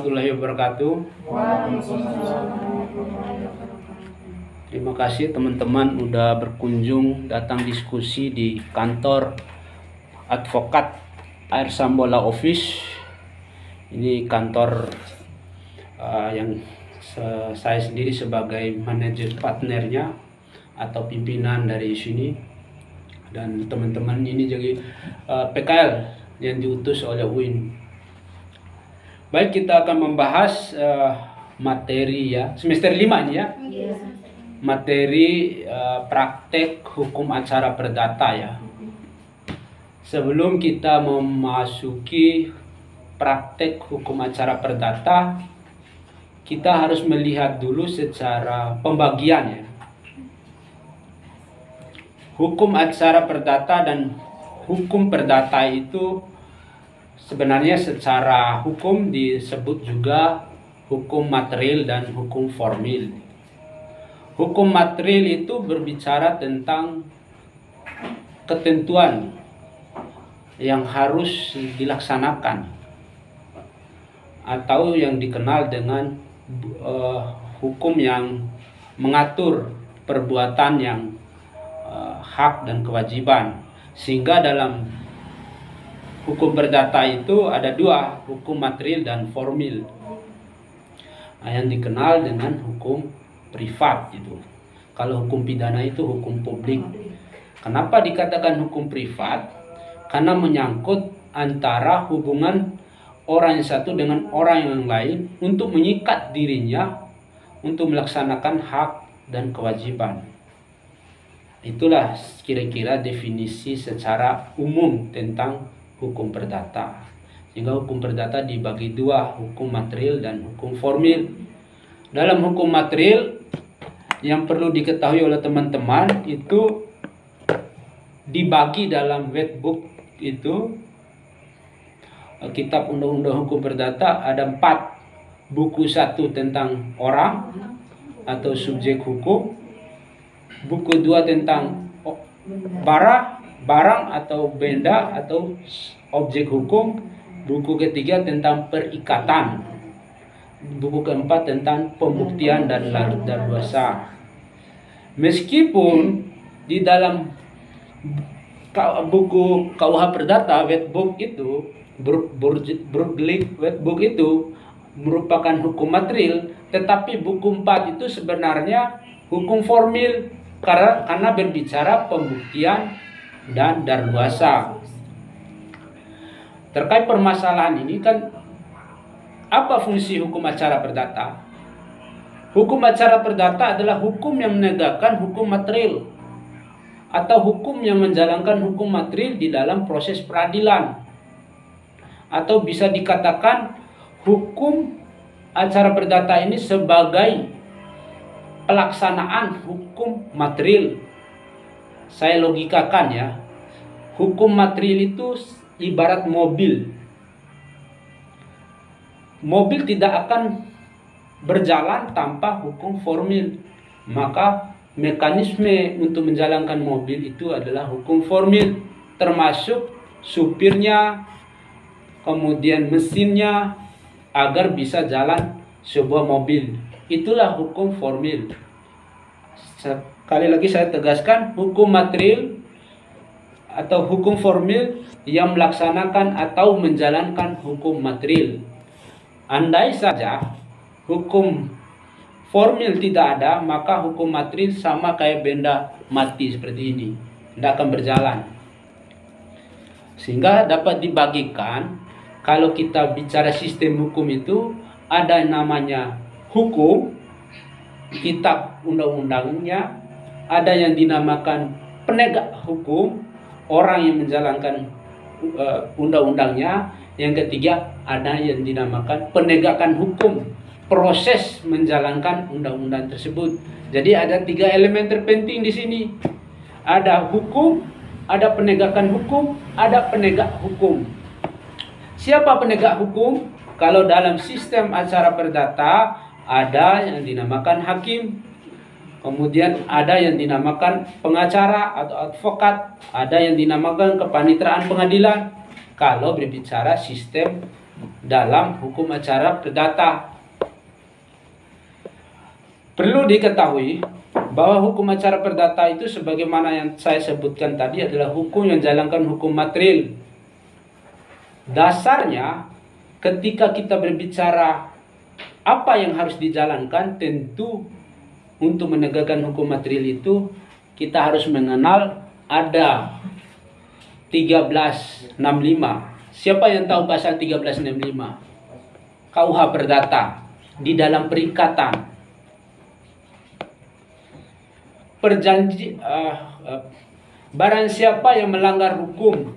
warahmatullahi wabarakatuh. Terima kasih teman-teman udah berkunjung datang diskusi di kantor advokat Air Sambola Office. Ini kantor yang saya sendiri sebagai manajer partnernya atau pimpinan dari sini, dan teman-teman ini jadi PKL yang diutus oleh UIN. Baik, kita akan membahas materi ya semester 5 ini ya. Materi praktek hukum acara perdata ya. Sebelum kita memasuki praktek hukum acara perdata, kita harus melihat dulu secara pembagian ya. Hukum acara perdata dan hukum perdata itu sebenarnya secara hukum disebut juga hukum material dan hukum formil. Hukum material itu berbicara tentang ketentuan yang harus dilaksanakan atau yang dikenal dengan hukum yang mengatur perbuatan yang hak dan kewajiban. Sehingga dalam hukum perdata itu ada dua, hukum material dan formil. Yang dikenal dengan hukum privat gitu. Kalau hukum pidana itu hukum publik. Kenapa dikatakan hukum privat? Karena menyangkut antara hubungan orang yang satu dengan orang yang lain untuk mengikat dirinya untuk melaksanakan hak dan kewajiban. Itulah kira-kira definisi secara umum tentang hukum perdata. Sehingga hukum perdata dibagi dua, hukum material dan hukum formil. Dalam hukum material yang perlu diketahui oleh teman-teman itu dibagi dalam Wetbook itu, kitab undang-undang hukum perdata ada 4. Buku 1 tentang orang atau subjek hukum, buku 2 tentang barang atau benda atau objek hukum, buku ketiga tentang perikatan, buku keempat tentang pembuktian dan larut daluarsa. Meskipun di dalam buku KUH Perdata Wetbook itu, Burgerlijk Wetbook itu merupakan hukum material, tetapi buku 4 itu sebenarnya hukum formil karena berbicara pembuktian dan daluarsa. Terkait permasalahan ini kan, apa fungsi hukum acara perdata? Hukum acara perdata adalah hukum yang menegakkan hukum material atau hukum yang menjalankan hukum material di dalam proses peradilan, atau bisa dikatakan hukum acara perdata ini sebagai pelaksanaan hukum material. Saya logikakan ya, hukum material itu ibarat mobil. Mobil tidak akan berjalan tanpa hukum formil. Maka mekanisme untuk menjalankan mobil itu adalah hukum formil, termasuk supirnya, kemudian mesinnya, agar bisa jalan sebuah mobil. Itulah hukum formil. Sekali lagi saya tegaskan, hukum material atau hukum formil yang melaksanakan atau menjalankan hukum material. Andai saja hukum formil tidak ada, maka hukum material sama kayak benda mati seperti ini, tidak akan berjalan. Sehingga dapat dibagikan, kalau kita bicara sistem hukum itu ada yang namanya hukum, kitab undang-undangnya, ada yang dinamakan penegak hukum, orang yang menjalankan undang-undangnya. Yang ketiga, ada yang dinamakan penegakan hukum, proses menjalankan undang-undang tersebut. Jadi ada 3 elemen terpenting di sini. Ada hukum, ada penegakan hukum, ada penegak hukum. Siapa penegak hukum? Kalau dalam sistem acara perdata ada yang dinamakan hakim, kemudian ada yang dinamakan pengacara atau advokat, ada yang dinamakan kepanitraan pengadilan. Kalau berbicara sistem dalam hukum acara perdata. Perlu diketahui bahwa hukum acara perdata itu sebagaimana yang saya sebutkan tadi adalah hukum yang jalankan hukum material. Dasarnya ketika kita berbicara apa yang harus dijalankan, tentu untuk menegakkan hukum material itu kita harus mengenal ada 1365. Siapa yang tahu pasal 1365? KUH Perdata di dalam perikatan barang siapa yang melanggar hukum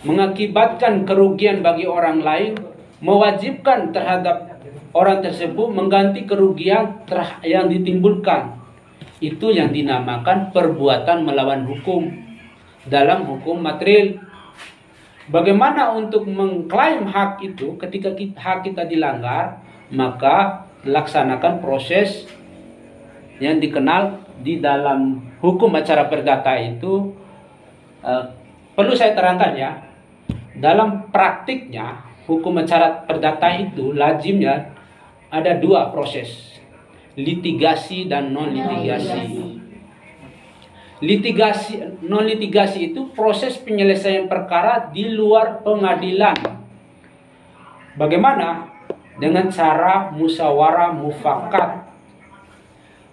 mengakibatkan kerugian bagi orang lain, mewajibkan terhadap orang tersebut mengganti kerugian yang ditimbulkan. Itu yang dinamakan perbuatan melawan hukum dalam hukum material. Bagaimana untuk mengklaim hak itu ketika hak kita dilanggar? Maka laksanakan proses yang dikenal di dalam hukum acara perdata itu. Perlu saya terangkan ya, dalam praktiknya hukum acara perdata itu lazimnya ada dua proses, litigasi dan non litigasi. Litigasi, non litigasi itu proses penyelesaian perkara di luar pengadilan. Bagaimana? Dengan cara musyawarah mufakat.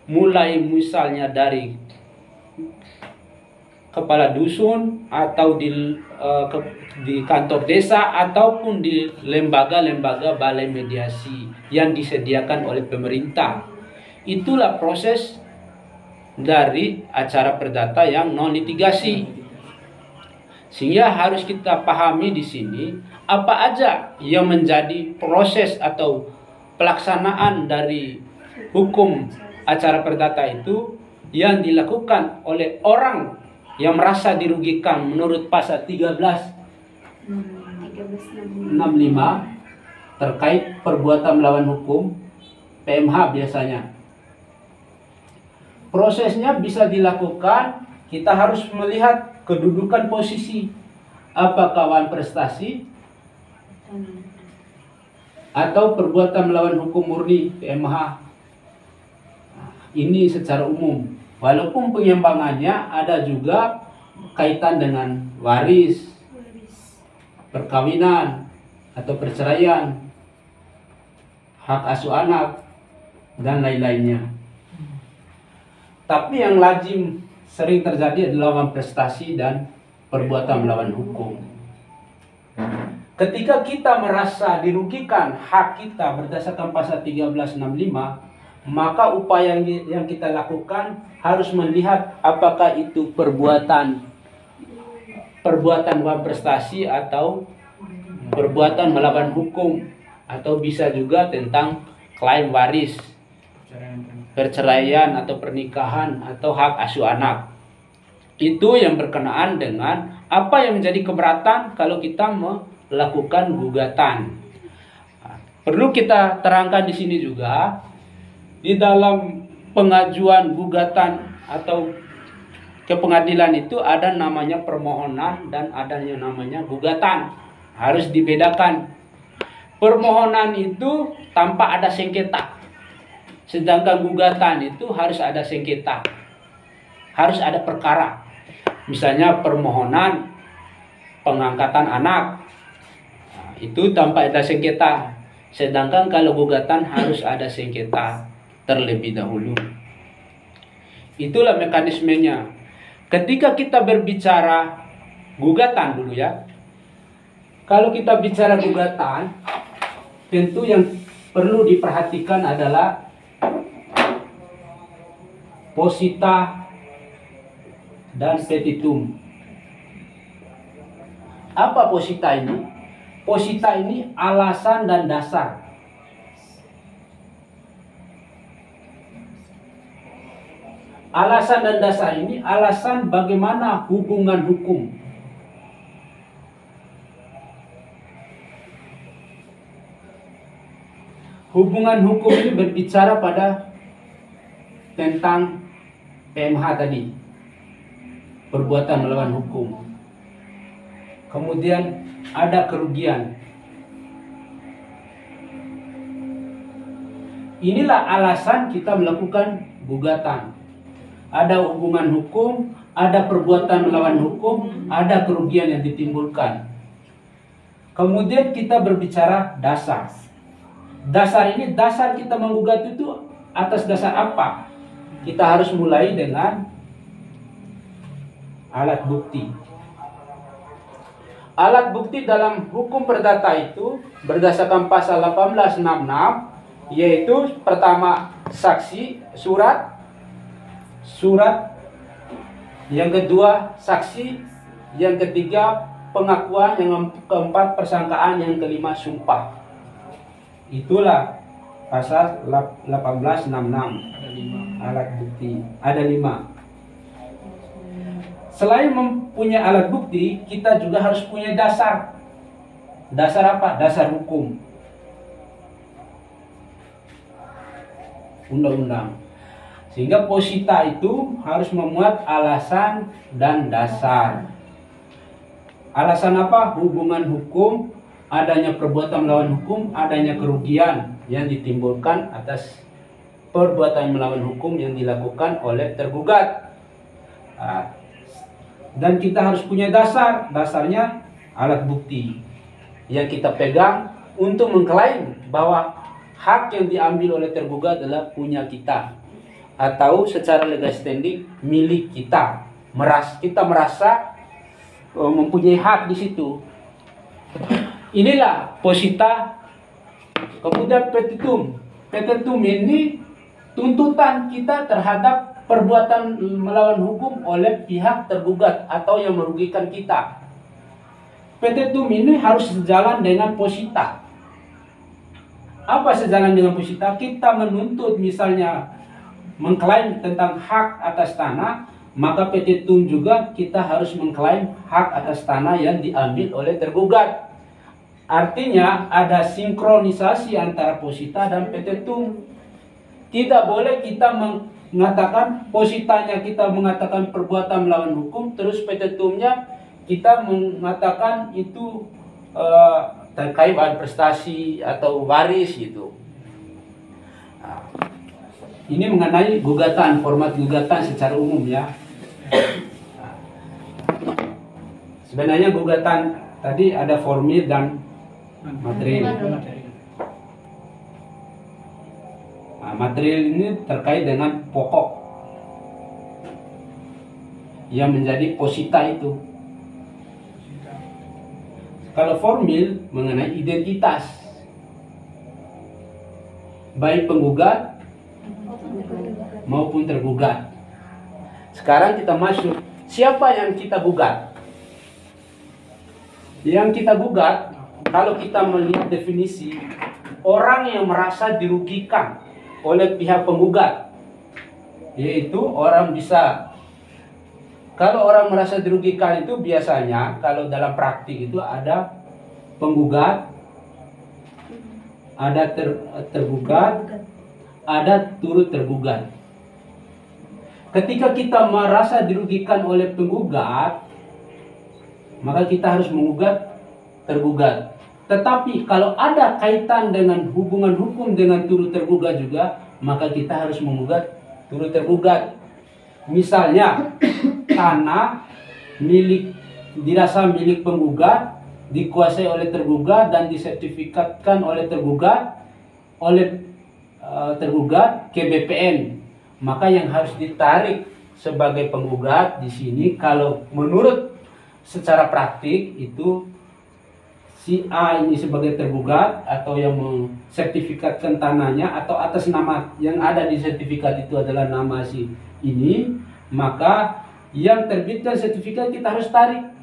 Mulai misalnya dari kepala dusun atau di kantor desa ataupun di lembaga-lembaga balai mediasi yang disediakan oleh pemerintah. Itulah proses dari acara perdata yang non litigasi. Sehingga harus kita pahami di sini apa aja yang menjadi proses atau pelaksanaan dari hukum acara perdata itu yang dilakukan oleh orang yang merasa dirugikan menurut pasal 1365 terkait perbuatan melawan hukum, PMH biasanya. Prosesnya bisa dilakukan, kita harus melihat kedudukan posisi. Apakah kawan prestasi atau perbuatan melawan hukum murni, PMH. Ini secara umum. Walaupun penyimpangannya ada juga kaitan dengan waris, perkawinan atau perceraian, hak asuh anak, dan lain-lainnya. Tapi yang lazim sering terjadi adalah prestasi dan perbuatan melawan hukum. Ketika kita merasa dirugikan hak kita berdasarkan pasal 1365, maka upaya yang kita lakukan harus melihat apakah itu perbuatan prestasi atau perbuatan melawan hukum, atau bisa juga tentang klaim waris, perceraian atau pernikahan, atau hak asuh anak. Itu yang berkenaan dengan apa yang menjadi keberatan kalau kita melakukan gugatan. Perlu kita terangkan di sini juga, di dalam pengajuan gugatan atau ke pengadilan itu ada namanya permohonan dan adanya namanya gugatan. Harus dibedakan. Permohonan itu tanpa ada sengketa. Sedangkan gugatan itu harus ada sengketa. Harus ada perkara. Misalnya permohonan pengangkatan anak. Nah, itu tanpa ada sengketa. Sedangkan kalau gugatan harus ada sengketa terlebih dahulu. Itulah mekanismenya. Ketika kita berbicara gugatan dulu ya. Kalau kita bicara gugatan, tentu yang perlu diperhatikan adalah posita dan petitum. Apa posita ini? Posita ini alasan dan dasar. Alasan dan dasar ini alasan bagaimana hubungan hukum. Hubungan hukum ini berbicara pada tentang PMH tadi, perbuatan melawan hukum. Kemudian ada kerugian. Inilah alasan kita melakukan gugatan. Ada hubungan hukum, ada perbuatan melawan hukum, ada kerugian yang ditimbulkan. Kemudian kita berbicara dasar. Dasar ini, dasar kita menggugat itu atas dasar apa? Kita harus mulai dengan alat bukti. Alat bukti dalam hukum perdata itu berdasarkan pasal 1866, yaitu pertama saksi, surat, yang kedua saksi, yang ketiga pengakuan, yang keempat persangkaan, yang kelima sumpah. Itulah pasal 1866. Alat bukti ada 5. Selain mempunyai alat bukti, kita juga harus punya dasar. Dasar apa? Dasar hukum. Undang-undang. Sehingga posita itu harus memuat alasan dan dasar. Alasan apa? Hubungan hukum, adanya perbuatan melawan hukum, adanya kerugian yang ditimbulkan atas perbuatan melawan hukum yang dilakukan oleh tergugat. Dan kita harus punya dasar. Dasarnya alat bukti yang kita pegang untuk mengklaim bahwa hak yang diambil oleh tergugat adalah punya kita, atau secara legal standing milik kita. Kita merasa mempunyai hak di situ. Inilah posita. Kemudian petitum. Petitum ini tuntutan kita terhadap perbuatan melawan hukum oleh pihak tergugat atau yang merugikan kita. Petitum ini harus sejalan dengan posita. Apa sejalan dengan posita? Kita menuntut misalnya mengklaim tentang hak atas tanah, maka petitum juga kita harus mengklaim hak atas tanah yang diambil oleh tergugat. Artinya ada sinkronisasi antara posita dan petitum. Tidak boleh kita mengatakan positanya kita mengatakan perbuatan melawan hukum, terus petitumnya kita mengatakan itu terkait dengan prestasi atau waris gitu. Nah, ini mengenai gugatan, format gugatan secara umum ya. Nah, sebenarnya gugatan tadi ada formil dan material. Nah, material ini terkait dengan pokok yang menjadi posita itu. Kalau formil mengenai identitas, baik penggugat maupun tergugat. Sekarang kita masuk, siapa yang kita gugat? Yang kita gugat, kalau kita melihat definisi, orang yang merasa dirugikan oleh pihak penggugat, yaitu orang bisa. Kalau orang merasa dirugikan itu biasanya kalau dalam praktik itu ada penggugat, ada tergugat, ada turut tergugat. Ketika kita merasa dirugikan oleh penggugat, maka kita harus menggugat tergugat. Tetapi kalau ada kaitan dengan hubungan hukum dengan turut tergugat juga, maka kita harus menggugat turut tergugat. Misalnya tanah dirasa milik penggugat, dikuasai oleh tergugat dan disertifikatkan oleh tergugat ke BPN, maka yang harus ditarik sebagai penggugat di sini, kalau menurut secara praktik itu si A ini sebagai tergugat atau yang mensertifikatkan tanahnya atau atas nama yang ada di sertifikat itu adalah nama si ini, maka yang terbitkan sertifikat kita harus tarik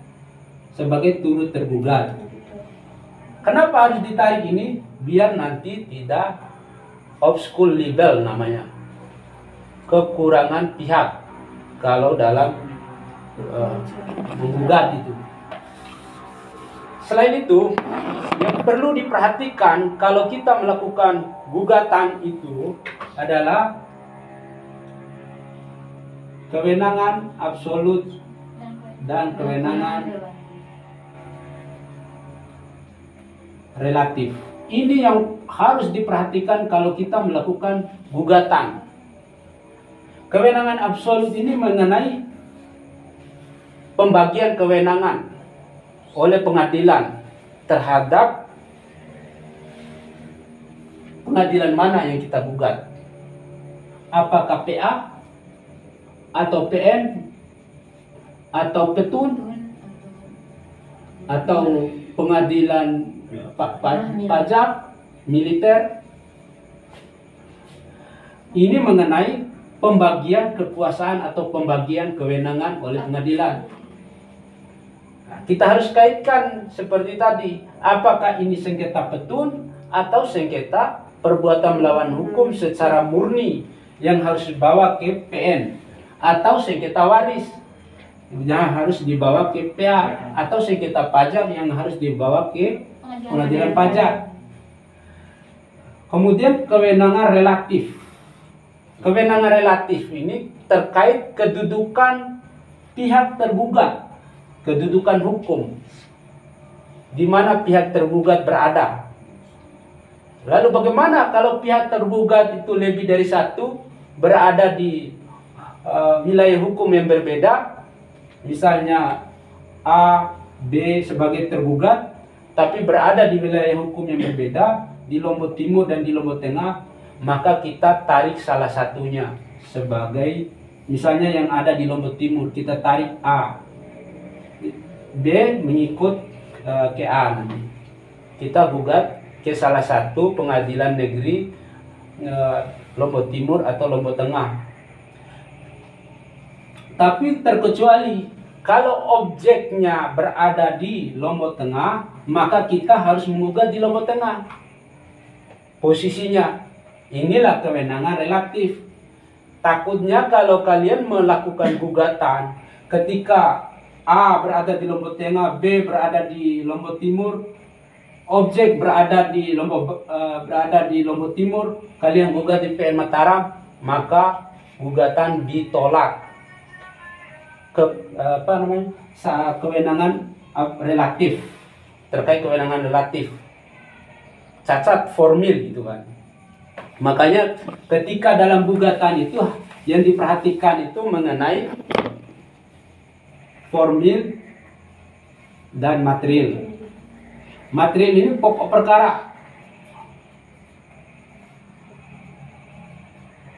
sebagai turut tergugat. Kenapa harus ditarik ini? Biar nanti tidak obscure libel namanya, kekurangan pihak kalau dalam menggugat itu. Selain itu, yang perlu diperhatikan kalau kita melakukan gugatan itu adalah kewenangan absolut dan kewenangan relatif. Ini yang harus diperhatikan kalau kita melakukan gugatan. Kewenangan absolut ini mengenai pembagian kewenangan oleh pengadilan terhadap pengadilan mana yang kita gugat. Apakah PA atau PN atau petun atau pengadilan pajak militer. Ini mengenai pembagian kekuasaan atau pembagian kewenangan oleh pengadilan. Nah, kita harus kaitkan seperti tadi, apakah ini sengketa petun atau sengketa perbuatan melawan hukum secara murni yang harus dibawa ke PN, atau sengketa waris yang harus dibawa ke PA, atau sengketa pajak yang harus dibawa ke pengadilan pajak. Kemudian kewenangan relatif. Kewenangan relatif ini terkait kedudukan pihak tergugat, kedudukan hukum, di mana pihak tergugat berada. Lalu bagaimana kalau pihak tergugat itu lebih dari satu, berada di wilayah hukum yang berbeda, misalnya A, B sebagai tergugat, tapi berada di wilayah hukum yang berbeda, di Lombok Timur dan di Lombok Tengah, maka kita tarik salah satunya sebagai, misalnya yang ada di Lombok Timur, kita tarik A, B mengikut ke A nanti. Kita gugat ke salah satu pengadilan negeri Lombok Timur atau Lombok Tengah. Tapi terkecuali kalau objeknya berada di Lombok Tengah, maka kita harus menggugat di Lombok Tengah posisinya. Inilah kewenangan relatif. Takutnya kalau kalian melakukan gugatan ketika A berada di Lombok Tengah, B berada di Lombok Timur, objek berada di Lombok Timur, kalian gugat di PN Mataram, maka gugatan ditolak. Kewenangan relatif, terkait kewenangan relatif, cacat formil gitu kan. Makanya ketika dalam gugatan itu yang diperhatikan itu mengenai formil dan material. Material ini pokok perkara,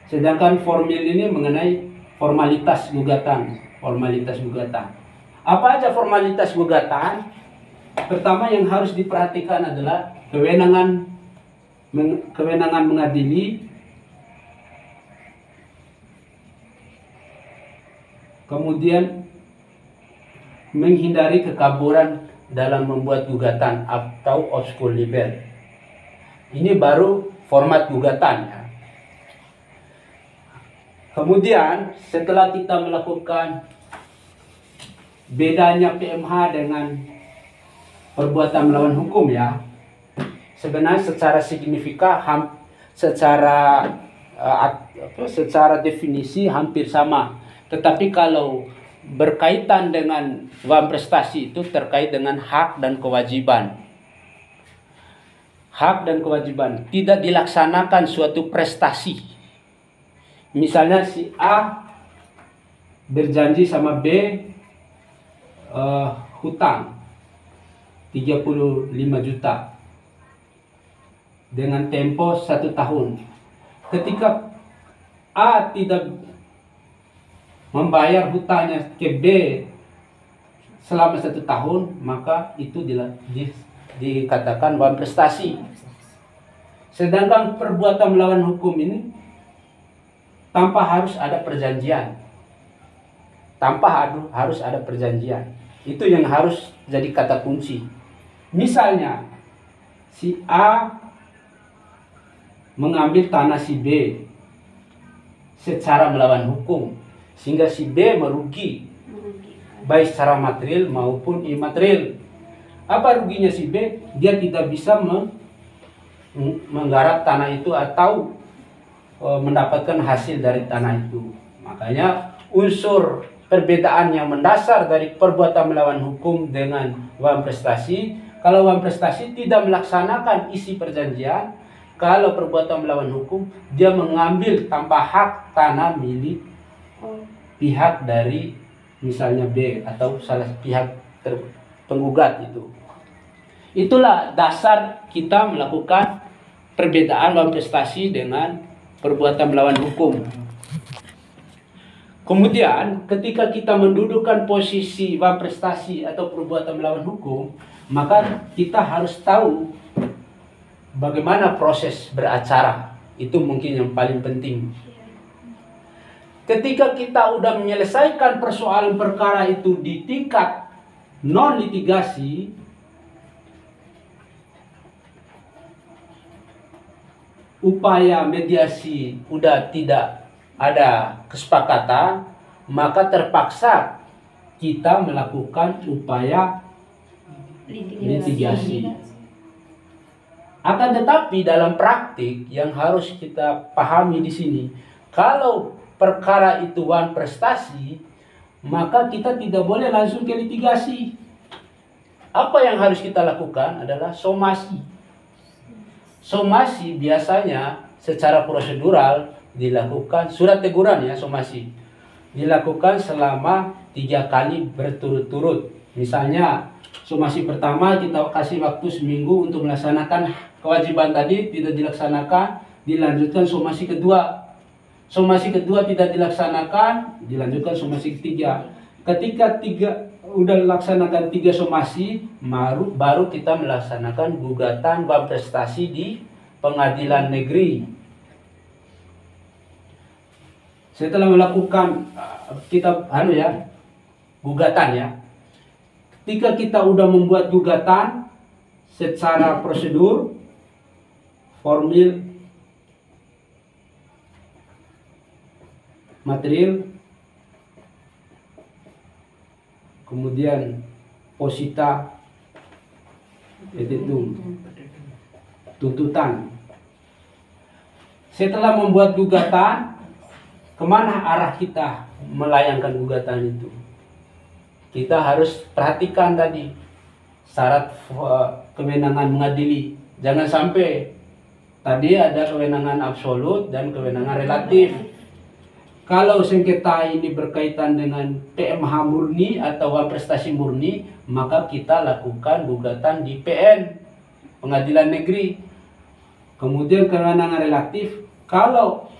sedangkan formil ini mengenai formalitas gugatan. Formalitas gugatan. Apa aja formalitas gugatan? Pertama yang harus diperhatikan adalah kewenangan mengadili, kemudian menghindari kekaburan dalam membuat gugatan atau obscur libel. Ini baru format gugatan ya. Kemudian setelah kita melakukan bedanya PMH dengan perbuatan melawan hukum ya, sebenarnya secara signifikan secara definisi hampir sama. Tetapi kalau berkaitan dengan WAM prestasi itu terkait dengan hak dan kewajiban. Hak dan kewajiban, tidak dilaksanakan suatu prestasi. Misalnya si A berjanji sama B hutang 35 juta dengan tempo 1 tahun. Ketika A tidak membayar hutangnya ke B selama 1 tahun, maka itu dikatakan WAM prestasi. Sedangkan perbuatan melawan hukum ini tanpa harus ada perjanjian. Tanpa harus ada perjanjian. Itu yang harus jadi kata kunci. Misalnya si A mengambil tanah si B secara melawan hukum, sehingga si B merugi baik secara material maupun imaterial. Apa ruginya si B? Dia tidak bisa menggarap tanah itu atau mendapatkan hasil dari tanah itu. Makanya unsur perbedaan yang mendasar dari perbuatan melawan hukum dengan WAM prestasi kalau uang prestasi tidak melaksanakan isi perjanjian, kalau perbuatan melawan hukum, dia mengambil tanpa hak tanah milik pihak dari misalnya B atau salah pihak penggugat itu. Itulah dasar kita melakukan perbedaan uang prestasi dengan perbuatan melawan hukum. Kemudian ketika kita mendudukkan posisi uang prestasi atau perbuatan melawan hukum, maka kita harus tahu bagaimana proses beracara. Itu mungkin yang paling penting. Ketika kita udah menyelesaikan persoalan perkara itu di tingkat non litigasi, upaya mediasi udah tidak ada kesepakatan, maka terpaksa kita melakukan upaya litigasi. Akan tetapi dalam praktik yang harus kita pahami di sini, kalau perkara itu uang prestasi, maka kita tidak boleh langsung ke litigasi. Apa yang harus kita lakukan adalah somasi. Somasi biasanya secara prosedural dilakukan, surat teguran ya, somasi dilakukan selama 3 kali berturut-turut. Misalnya somasi pertama kita kasih waktu seminggu untuk melaksanakan kewajiban tadi, tidak dilaksanakan, dilanjutkan somasi kedua. Somasi kedua tidak dilaksanakan, dilanjutkan somasi ketiga. Ketika udah laksanakan 3 somasi, baru kita melaksanakan gugatan uang prestasi di pengadilan negeri. Setelah melakukan gugatan ya. Ketika kita udah membuat gugatan secara prosedur, formil, material, kemudian posita, tuntutan. Setelah membuat gugatan, kemana arah kita melayangkan gugatan itu? Kita harus perhatikan tadi syarat kewenangan mengadili. Jangan sampai tadi ada kewenangan absolut dan kewenangan relatif. Kalau sengketa ini berkaitan dengan PMH murni atau uang prestasi murni, maka kita lakukan gugatan di PN, pengadilan negeri. Kemudian kewenangan relatif, kalau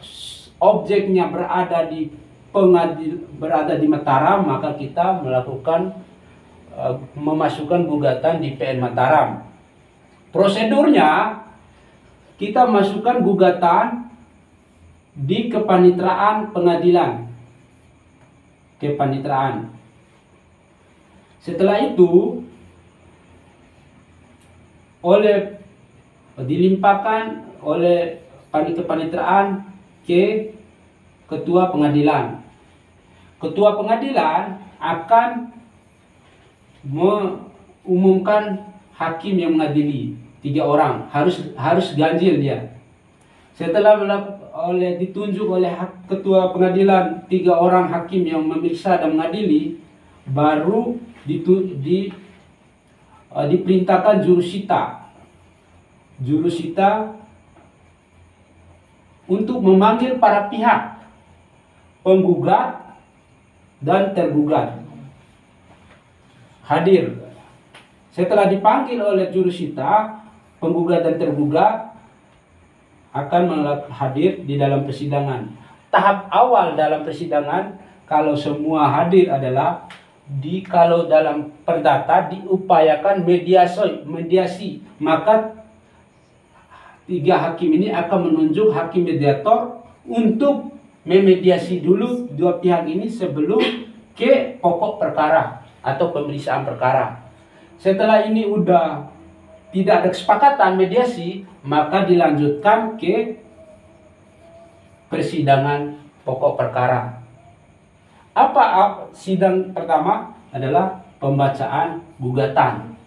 objeknya berada di Mataram, maka kita melakukan memasukkan gugatan di PN Mataram. Prosedurnya kita masukkan gugatan di kepanitraan pengadilan, kepanitraan. Setelah itu dilimpahkan oleh kepanitraan ke ketua pengadilan. Ketua pengadilan akan mengumumkan hakim yang mengadili 3 orang, harus ganjil dia. Setelah ditunjuk oleh ketua pengadilan 3 orang hakim yang memeriksa dan mengadili, baru diperintahkan jurusita untuk memanggil para pihak, penggugat dan tergugat hadir. Setelah dipanggil oleh jurusita, penggugat dan tergugat akan hadir di dalam persidangan. Tahap awal dalam persidangan, kalau semua hadir adalah kalau dalam perdata diupayakan mediasi, maka 3 hakim ini akan menunjuk hakim mediator untuk memediasi dulu 2 pihak ini sebelum ke pokok perkara atau pemeriksaan perkara. Setelah ini udah tidak ada kesepakatan mediasi, maka dilanjutkan ke persidangan pokok perkara. Apa sidang pertama? Adalah pembacaan gugatan.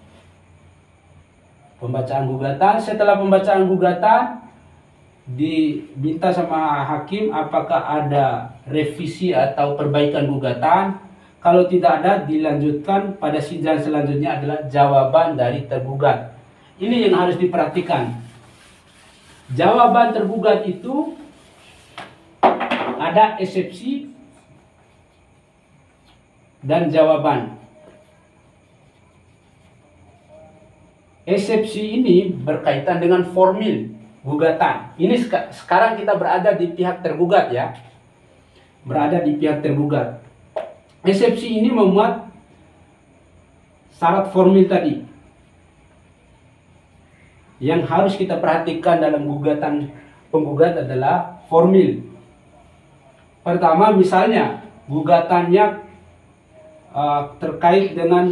Pembacaan gugatan. Setelah pembacaan gugatan, diminta sama hakim apakah ada revisi atau perbaikan gugatan. Kalau tidak ada, dilanjutkan pada sidang selanjutnya adalah jawaban dari tergugat. Ini yang harus diperhatikan. Jawaban tergugat itu ada eksepsi dan jawaban. Eksepsi ini berkaitan dengan formil gugatan. Ini sekarang kita berada di pihak tergugat ya. Berada di pihak tergugat. Eksepsi ini memuat syarat formil tadi. Yang harus kita perhatikan dalam gugatan penggugat adalah formil. Pertama, misalnya gugatannya terkait dengan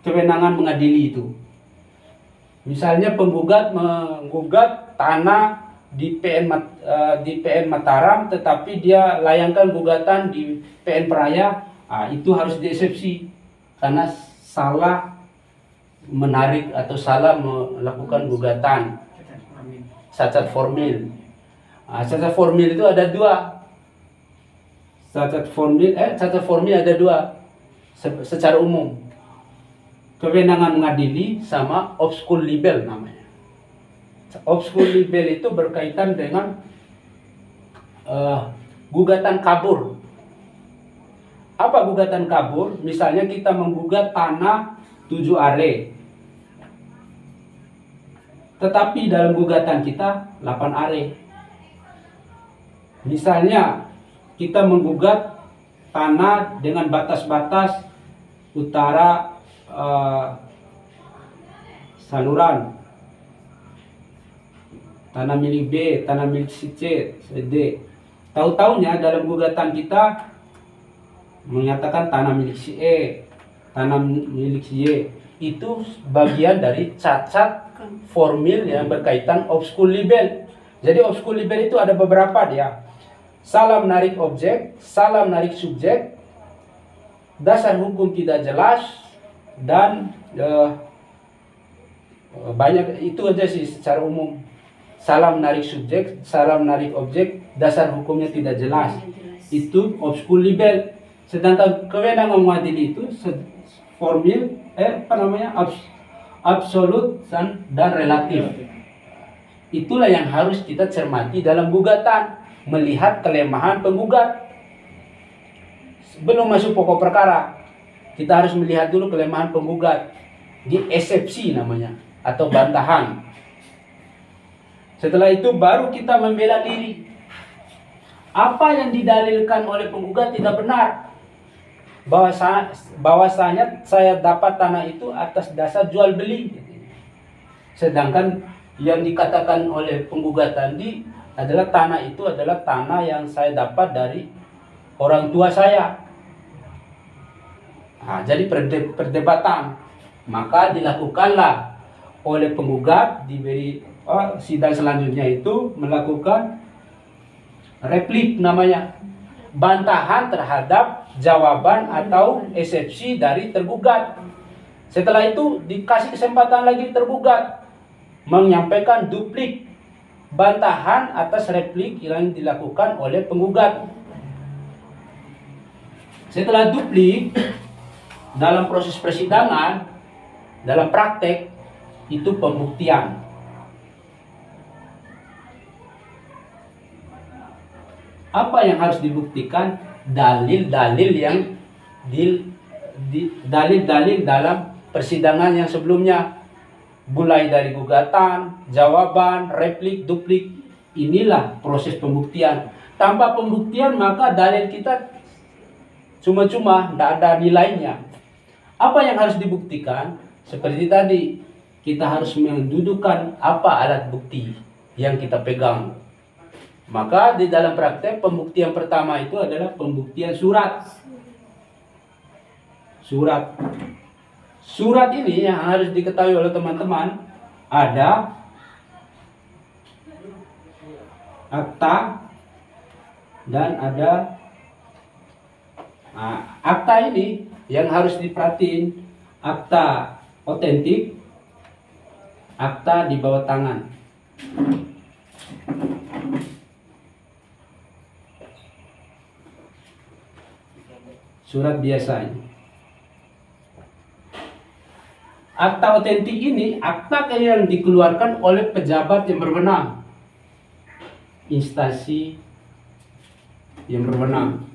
kewenangan mengadili itu. Misalnya penggugat menggugat tanah di PN Mataram, tetapi dia layangkan gugatan di PN Peraya, itu harus dieksepsi karena salah menarik atau salah melakukan gugatan. Cacat formil. Cacat formil itu ada dua. Cacat formil ada dua secara umum. Kewenangan mengadili sama obscur libel namanya. Obscur libel itu berkaitan dengan gugatan kabur. Apa gugatan kabur? Misalnya kita menggugat tanah 7 are. Tetapi dalam gugatan kita 8 are. Misalnya kita menggugat tanah dengan batas-batas utara saluran, tanah milik B, tanah milik si C, D. Tahu-taunya dalam gugatan kita menyatakan tanah milik si E, tanah milik si Y. Itu bagian dari cacat formil yang berkaitan obscur libel. Jadi obscur libel itu ada beberapa dia. Salah menarik objek, salah menarik subjek, dasar hukum tidak jelas, dan banyak itu aja sih secara umum. Salah menarik subjek, salah menarik objek, dasar hukumnya tidak jelas. Itu obscur libel. Sedangkan kewenangan mengadili itu formil absolut dan relatif. Itulah yang harus kita cermati dalam gugatan, melihat kelemahan penggugat. Sebelum masuk pokok perkara, kita harus melihat dulu kelemahan penggugat di eksepsi namanya atau bantahan. Setelah itu baru kita membela diri. Apa yang didalilkan oleh penggugat tidak benar. Bahwasanya saya dapat tanah itu atas dasar jual beli. Sedangkan yang dikatakan oleh penggugat tadi adalah tanah itu adalah tanah yang saya dapat dari orang tua saya. Jadi perdebatan. Maka dilakukanlah oleh penggugat, diberi sidang selanjutnya itu melakukan replik namanya, bantahan terhadap jawaban atau eksepsi dari tergugat. Setelah itu dikasih kesempatan lagi tergugat menyampaikan duplik bantahan atas replik yang dilakukan oleh penggugat. Setelah duplik, dalam proses persidangan, dalam praktek itu pembuktian. Apa yang harus dibuktikan? Dalil-dalil yang dalil-dalil dalam persidangan yang sebelumnya, mulai dari gugatan, jawaban, replik, duplik. Inilah proses pembuktian. Tanpa pembuktian maka dalil kita cuma-cuma, tidak ada nilainya. Apa yang harus dibuktikan? Seperti tadi, kita harus mendudukkan apa alat bukti yang kita pegang. Maka di dalam praktek pembuktian pertama itu adalah pembuktian surat. Surat ini yang harus diketahui oleh teman-teman, ada akta dan ada akta ini yang harus diperhatiin, akta otentik, akta di bawah tangan. surat biasa ini. Akta otentik ini akta yang dikeluarkan oleh pejabat yang berwenang, instansi yang berwenang.